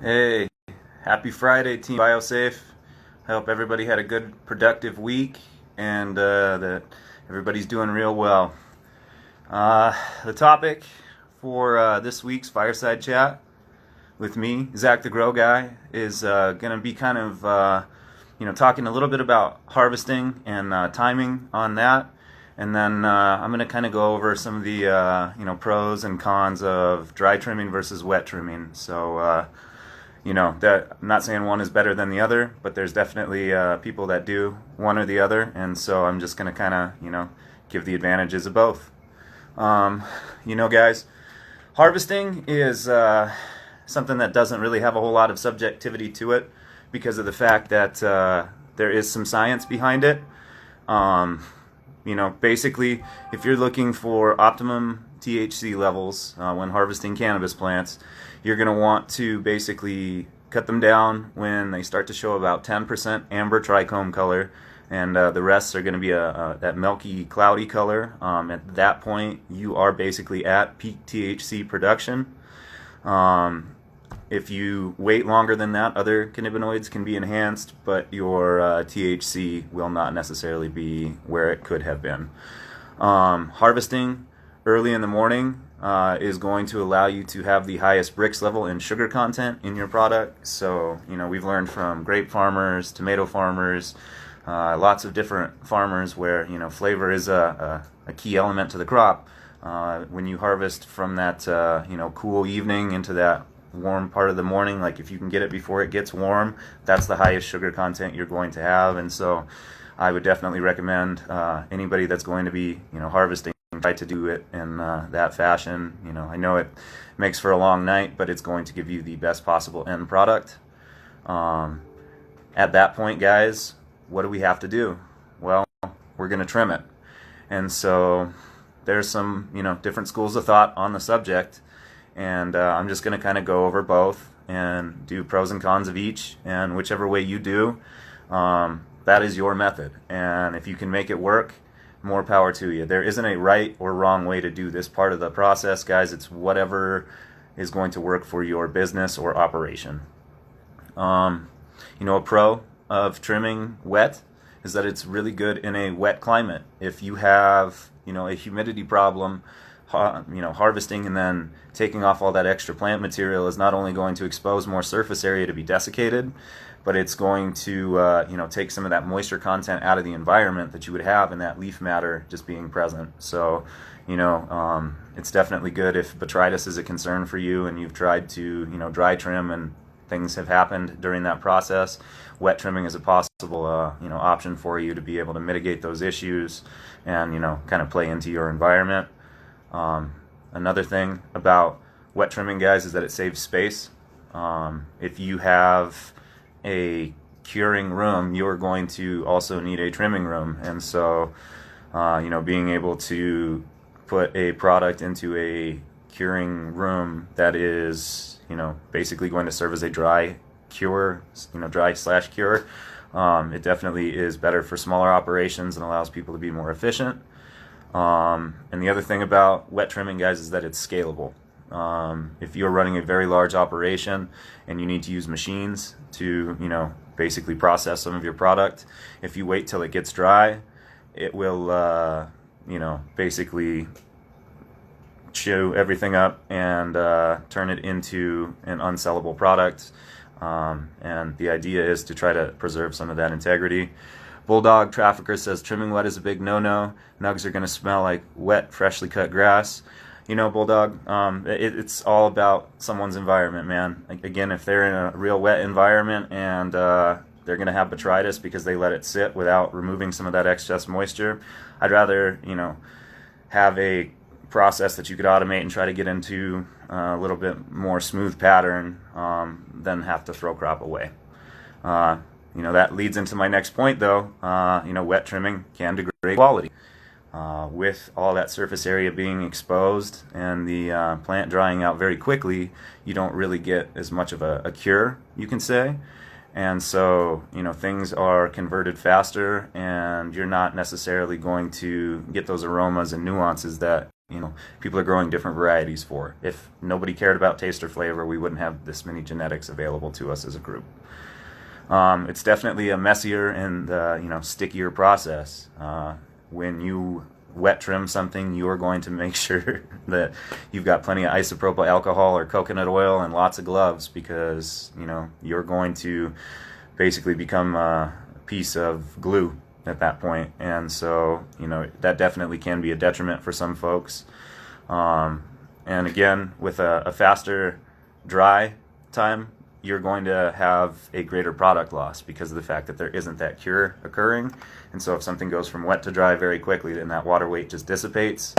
Hey, happy Friday, Team BioSafe. I hope everybody had a good, productive week and that everybody's doing real well. The topic for this week's fireside chat with me, Zac the Grow Guy, is going to be kind of talking a little bit about harvesting and timing on that, and then I'm going to kind of go over some of the pros and cons of dry trimming versus wet trimming. So that I'm not saying one is better than the other, but there's definitely people that do one or the other, and so I'm just going to kind of give the advantages of both. Guys, harvesting is something that doesn't really have a whole lot of subjectivity to it because of the fact that there is some science behind it. Basically, if you're looking for optimum THC levels when harvesting cannabis plants, you're going to want to basically cut them down when they start to show about 10% amber trichome color, and the rest are going to be that milky, cloudy color. At that point, you are basically at peak THC production. If you wait longer than that, other cannabinoids can be enhanced, but your THC will not necessarily be where it could have been. Harvesting early in the morning is going to allow you to have the highest Brix level and sugar content in your product. So, we've learned from grape farmers, tomato farmers, lots of different farmers where, flavor is a key element to the crop. When you harvest from that, cool evening into that warm part of the morning, like if you can get it before it gets warm, that's the highest sugar content you're going to have. And so I would definitely recommend anybody that's going to be, harvesting, try to do it in that fashion. I know it makes for a long night, but it's going to give you the best possible end product. At that point, guys, what do we have to do? Well, we're going to trim it. And so there's some, different schools of thought on the subject, and I'm just going to kind of go over both and do pros and cons of each, and whichever way you do, that is your method. And if you can make it work, more power to you. There isn't a right or wrong way to do this part of the process, guys. It's whatever is going to work for your business or operation. A pro of trimming wet is that it's really good in a wet climate. If you have, a humidity problem, harvesting and then taking off all that extra plant material is not only going to expose more surface area to be desiccated, but it's going to take some of that moisture content out of the environment that you would have in that leaf matter just being present. So it's definitely good if botrytis is a concern for you and you've tried to dry trim and things have happened during that process. Wet trimming is a possible option for you to be able to mitigate those issues and kind of play into your environment. Another thing about wet trimming, guys, is that it saves space. If you have a curing room, you're going to also need a trimming room, and so being able to put a product into a curing room that is basically going to serve as a dry cure, dry/cure, it definitely is better for smaller operations and allows people to be more efficient. And the other thing about wet trimming, guys, is that it's scalable. If you're running a very large operation and you need to use machines to, basically process some of your product, if you wait till it gets dry, it will, basically chew everything up and turn it into an unsellable product. And the idea is to try to preserve some of that integrity. Bulldog Trafficker says trimming wet is a big no-no. Nugs are going to smell like wet, freshly cut grass. Bulldog, it's all about someone's environment, man. Again, if they're in a real wet environment and they're going to have botrytis because they let it sit without removing some of that excess moisture, I'd rather, have a process that you could automate and try to get into a little bit more smooth pattern than have to throw crop away. That leads into my next point, though. Wet trimming can degrade quality. With all that surface area being exposed and the plant drying out very quickly, you don't really get as much of a cure, you can say. And so, things are converted faster, and you're not necessarily going to get those aromas and nuances that people are growing different varieties for. If nobody cared about taste or flavor, we wouldn't have this many genetics available to us as a group. It's definitely a messier and stickier process. When you wet trim something, you are going to make sure that you've got plenty of isopropyl alcohol or coconut oil and lots of gloves, because you're going to basically become a piece of glue at that point. And so that definitely can be a detriment for some folks. And again, with a faster dry time, you're going to have a greater product loss because of the fact that there isn't that cure occurring. And so if something goes from wet to dry very quickly and that water weight just dissipates,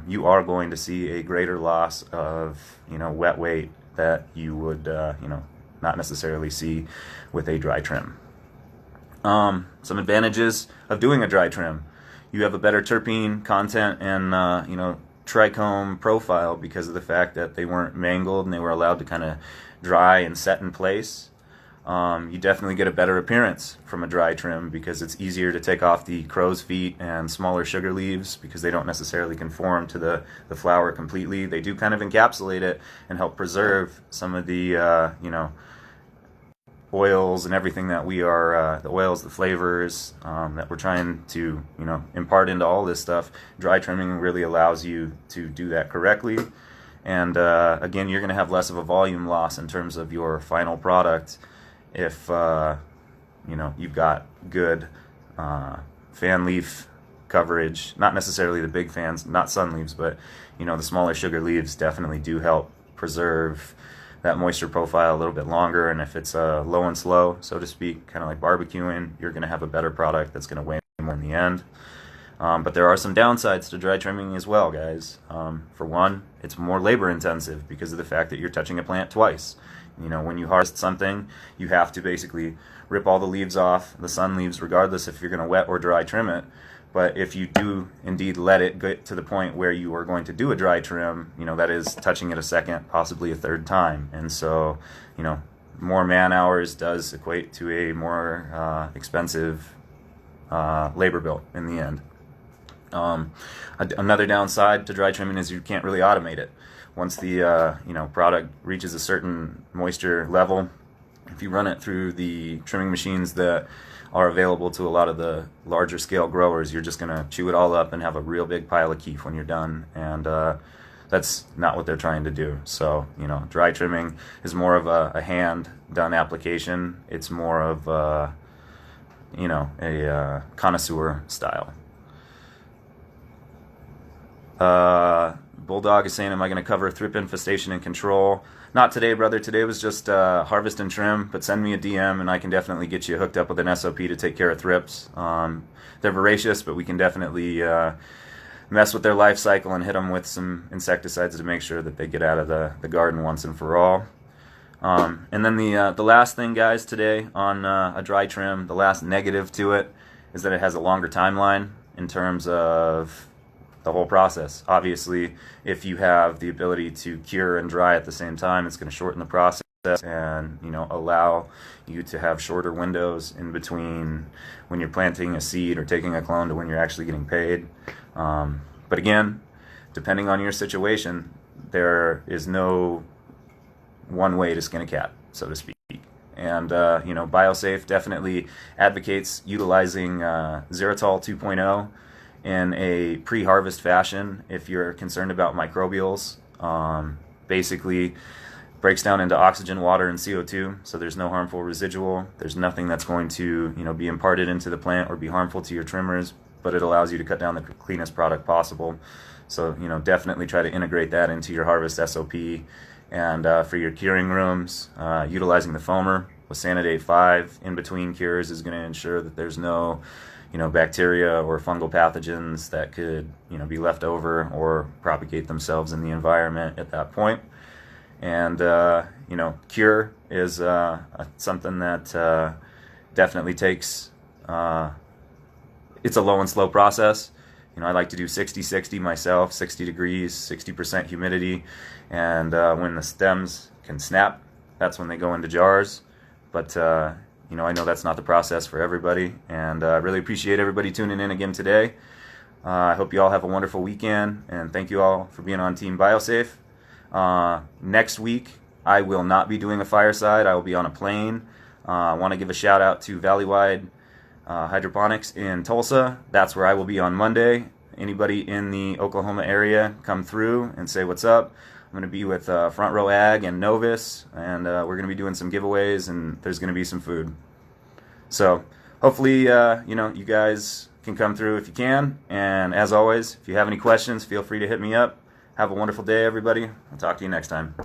you are going to see a greater loss of wet weight that you would not necessarily see with a dry trim. Some advantages of doing a dry trim: you have a better terpene content and trichome profile because of the fact that they weren't mangled and they were allowed to kind of dry and set in place. You definitely get a better appearance from a dry trim because it's easier to take off the crow's feet and smaller sugar leaves because they don't necessarily conform to the flower completely. They do kind of encapsulate it and help preserve some of the oils and everything that we are, the oils, the flavors that we're trying to impart into all this stuff. Dry trimming really allows you to do that correctly. And again, you're going to have less of a volume loss in terms of your final product if you've got good fan leaf coverage. Not necessarily the big fans, not sun leaves, but the smaller sugar leaves definitely do help preserve that moisture profile a little bit longer. And if it's low and slow, so to speak, kind of like barbecuing, you're going to have a better product that's going to weigh more in the end. But there are some downsides to dry trimming as well, guys. For one, it's more labor intensive because of the fact that you're touching a plant twice. When you harvest something, you have to basically rip all the leaves off, the sun leaves, regardless if you're going to wet or dry trim it. But if you do indeed let it get to the point where you are going to do a dry trim, that is touching it a second, possibly a third time. And so, more man hours does equate to a more expensive labor bill in the end. Another downside to dry trimming is you can't really automate it. Once the product reaches a certain moisture level, if you run it through the trimming machines that are available to a lot of the larger scale growers, you're just going to chew it all up and have a real big pile of keef when you're done. And that's not what they're trying to do. So, dry trimming is more of a hand done application. It's more of a connoisseur style. Bulldog is saying, am I going to cover thrip infestation and control? Not today, brother. Today was just harvest and trim, but send me a DM and I can definitely get you hooked up with an SOP to take care of thrips. They're voracious, but we can definitely mess with their life cycle and hit them with some insecticides to make sure that they get out of the garden once and for all. And then the last thing, guys, today on a dry trim, the last negative to it is that it has a longer timeline in terms of the whole process. Obviously, if you have the ability to cure and dry at the same time, it's going to shorten the process and allow you to have shorter windows in between when you're planting a seed or taking a clone to when you're actually getting paid. But again, depending on your situation, there is no one way to skin a cat, so to speak. And BioSafe definitely advocates utilizing Xeritol 2.0 in a pre-harvest fashion if you're concerned about microbials. Basically breaks down into oxygen, water, and CO2, so there's no harmful residual. There's nothing that's going to be imparted into the plant or be harmful to your trimmers, but it allows you to cut down the cleanest product possible. So definitely try to integrate that into your harvest SOP. And for your curing rooms, utilizing the foamer with Sanidate 5 in between cures is going to ensure that there's no bacteria or fungal pathogens that could be left over or propagate themselves in the environment at that point. And cure is something that definitely takes it's a low and slow process. I like to do 60-60 myself, 60 degrees, 60% humidity, and when the stems can snap, that's when they go into jars. But I know that's not the process for everybody, and I really appreciate everybody tuning in again today. I hope you all have a wonderful weekend, and thank you all for being on Team BioSafe. Next week, I will not be doing a fireside. I will be on a plane. I want to give a shout out to Valleywide Hydroponics in Tulsa. That's where I will be on Monday. Anybody in the Oklahoma area, come through and say what's up. I'm going to be with Front Row Ag and Novus, and we're going to be doing some giveaways, and there's going to be some food. So hopefully, you guys can come through if you can. And as always, if you have any questions, feel free to hit me up. Have a wonderful day, everybody. I'll talk to you next time.